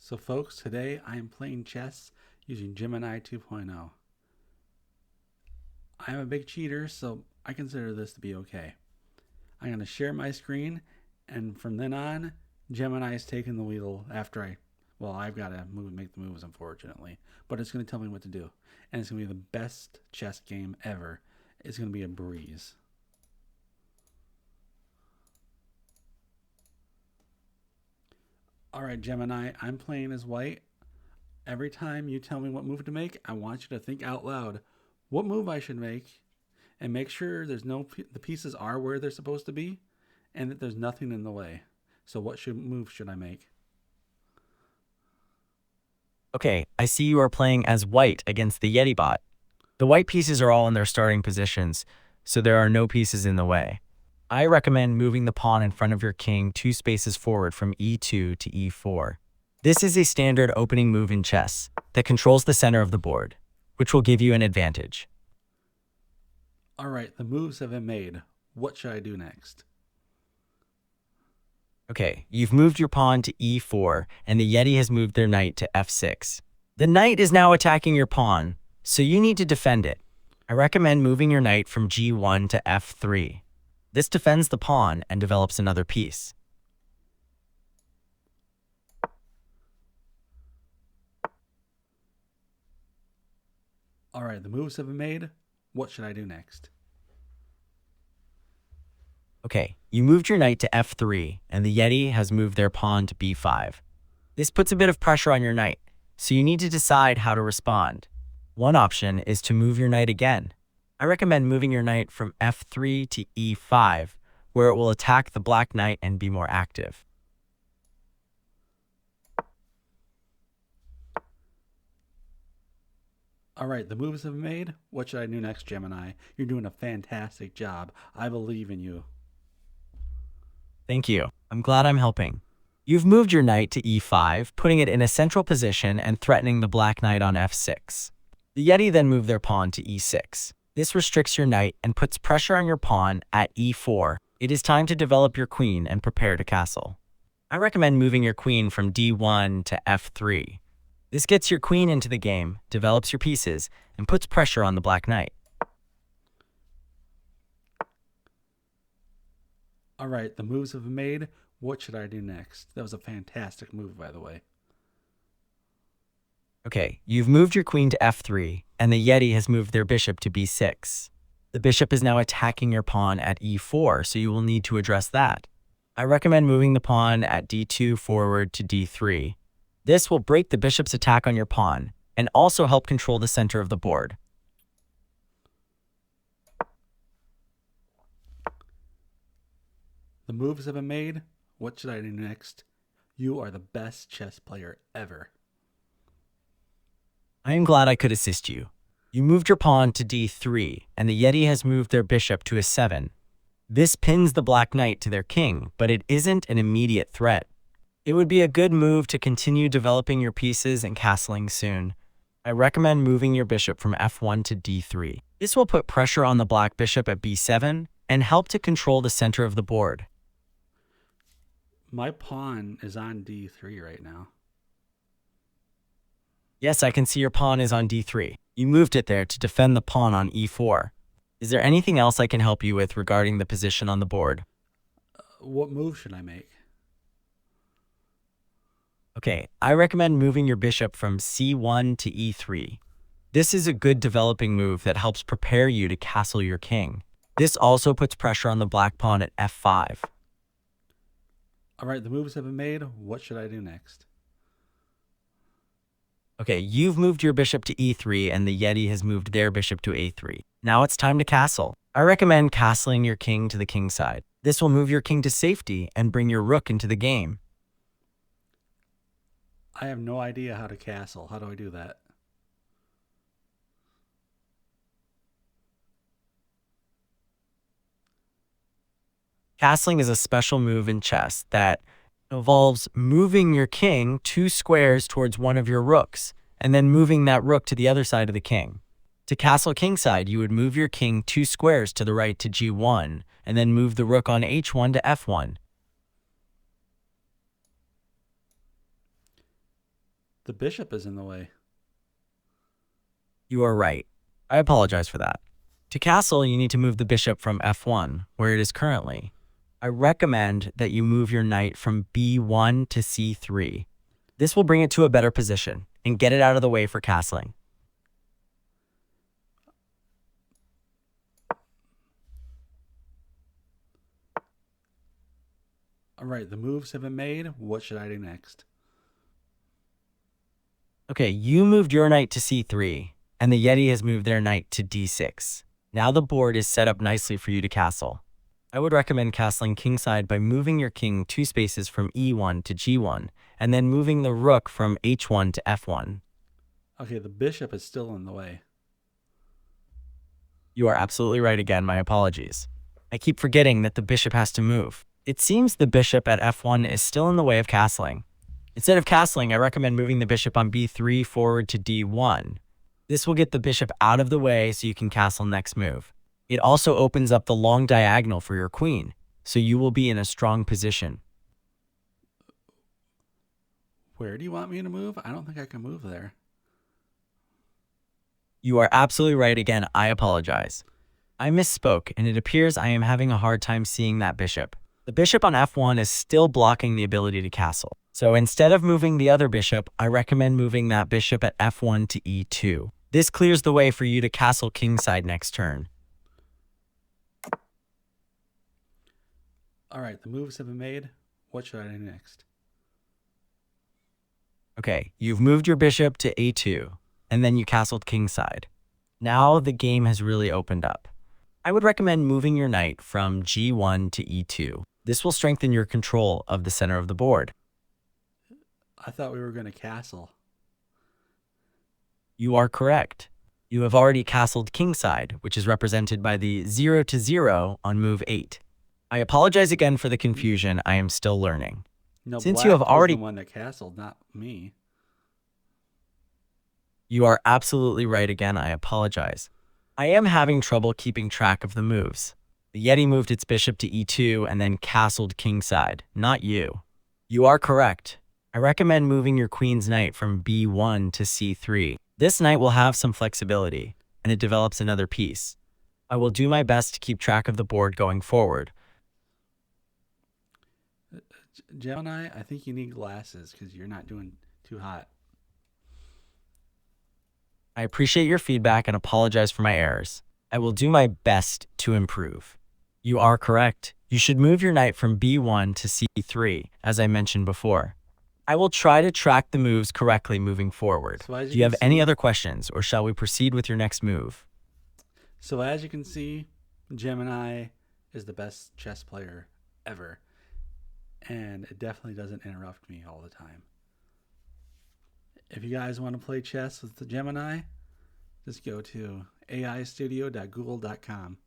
So folks, today I am playing chess using Gemini 2.0. I'm a big cheater, so I consider this to be okay. I'm going to share my screen, and from then on, Gemini is taking the wheel after I've got to make the moves, unfortunately. But it's going to tell me what to do. And it's going to be the best chess game ever. It's going to be a breeze. All right, Gemini, I'm playing as white. Every time you tell me what move to make, I want you to think out loud what move I should make and make sure the pieces are where they're supposed to be and that there's nothing in the way. So move should I make? Okay, I see you are playing as white against the Yeti bot. The white pieces are all in their starting positions, so there are no pieces in the way. I recommend moving the pawn in front of your king 2 spaces forward from e2 to e4. This is a standard opening move in chess that controls the center of the board, which will give you an advantage. All right, the moves have been made. What should I do next? Okay, you've moved your pawn to e4, and the Yeti has moved their knight to f6. The knight is now attacking your pawn, so you need to defend it. I recommend moving your knight from g1 to f3. This defends the pawn and develops another piece. All right, the moves have been made. What should I do next? Okay, you moved your knight to f3, and the Yeti has moved their pawn to b5. This puts a bit of pressure on your knight, so you need to decide how to respond. One option is to move your knight again. I recommend moving your knight from f3 to e5, where it will attack the black knight and be more active. All right, the moves have been made. What should I do next, Gemini? You're doing a fantastic job. I believe in you. Thank you. I'm glad I'm helping. You've moved your knight to e5, putting it in a central position and threatening the black knight on f6. The Yeti then moved their pawn to e6. This restricts your knight and puts pressure on your pawn at e4. It is time to develop your queen and prepare to castle. I recommend moving your queen from d1 to f3. This gets your queen into the game, develops your pieces, and puts pressure on the black knight. All right, the moves have been made. What should I do next? That was a fantastic move, by the way. Okay, you've moved your queen to f3, and the Yeti has moved their bishop to b6. The bishop is now attacking your pawn at e4, so you will need to address that. I recommend moving the pawn at d2 forward to d3. This will break the bishop's attack on your pawn, and also help control the center of the board. The moves have been made. What should I do next? You are the best chess player ever. I am glad I could assist you. You moved your pawn to d3, and the Yeti has moved their bishop to a7. This pins the black knight to their king, but it isn't an immediate threat. It would be a good move to continue developing your pieces and castling soon. I recommend moving your bishop from f1 to d3. This will put pressure on the black bishop at b7 and help to control the center of the board. My pawn is on d3 right now. Yes, I can see your pawn is on d3. You moved it there to defend the pawn on e4. Is there anything else I can help you with regarding the position on the board? What move should I make? Okay, I recommend moving your bishop from c1 to e3. This is a good developing move that helps prepare you to castle your king. This also puts pressure on the black pawn at f5. All right, the moves have been made. What should I do next? Okay, you've moved your bishop to e3 and the Yeti has moved their bishop to a3. Now it's time to castle. I recommend castling your king to the king side. This will move your king to safety and bring your rook into the game. I have no idea how to castle. How do I do that? Castling is a special move in chess that involves moving your king 2 squares towards one of your rooks, and then moving that rook to the other side of the king. To castle kingside, you would move your king 2 squares to the right to g1, and then move the rook on h1 to f1. The bishop is in the way. You are right. I apologize for that. To castle, you need to move the bishop from f1, where it is currently. I recommend that you move your knight from b1 to c3. This will bring it to a better position and get it out of the way for castling. All right, the moves have been made. What should I do next? Okay, you moved your knight to c3, and the Yeti has moved their knight to d6. Now the board is set up nicely for you to castle. I would recommend castling kingside by moving your king 2 spaces from e1 to g1, and then moving the rook from h1 to f1. Okay, the bishop is still in the way. You are absolutely right again, my apologies. I keep forgetting that the bishop has to move. It seems the bishop at f1 is still in the way of castling. Instead of castling, I recommend moving the bishop on b3 forward to d1. This will get the bishop out of the way so you can castle next move. It also opens up the long diagonal for your queen, so you will be in a strong position. Where do you want me to move? I don't think I can move there. You are absolutely right again, I apologize. I misspoke, and it appears I am having a hard time seeing that bishop. The bishop on f1 is still blocking the ability to castle. So instead of moving the other bishop, I recommend moving that bishop at f1 to e2. This clears the way for you to castle kingside next turn. All right, the moves have been made. What should I do next? Okay, you've moved your bishop to a2, and then you castled kingside. Now the game has really opened up. I would recommend moving your knight from g1 to e2. This will strengthen your control of the center of the board. I thought we were going to castle. You are correct. You have already castled kingside, which is represented by the 0 to 0 on move 8. I apologize again for the confusion. I am still learning. No, Since Black you have was already... the one that castled, not me. You are absolutely right again. I apologize. I am having trouble keeping track of the moves. The Yeti moved its bishop to e2 and then castled kingside, not you. You are correct. I recommend moving your queen's knight from b1 to c3. This knight will have some flexibility, and it develops another piece. I will do my best to keep track of the board going forward. Gemini, I think you need glasses because you're not doing too hot. I appreciate your feedback and apologize for my errors. I will do my best to improve. You are correct. You should move your knight from b1 to c3, as I mentioned before. I will try to track the moves correctly moving forward. Do you have any other questions, or shall we proceed with your next move? So as you can see, Gemini is the best chess player ever. And it definitely doesn't interrupt me all the time. If you guys want to play chess with the Gemini, just go to aistudio.google.com.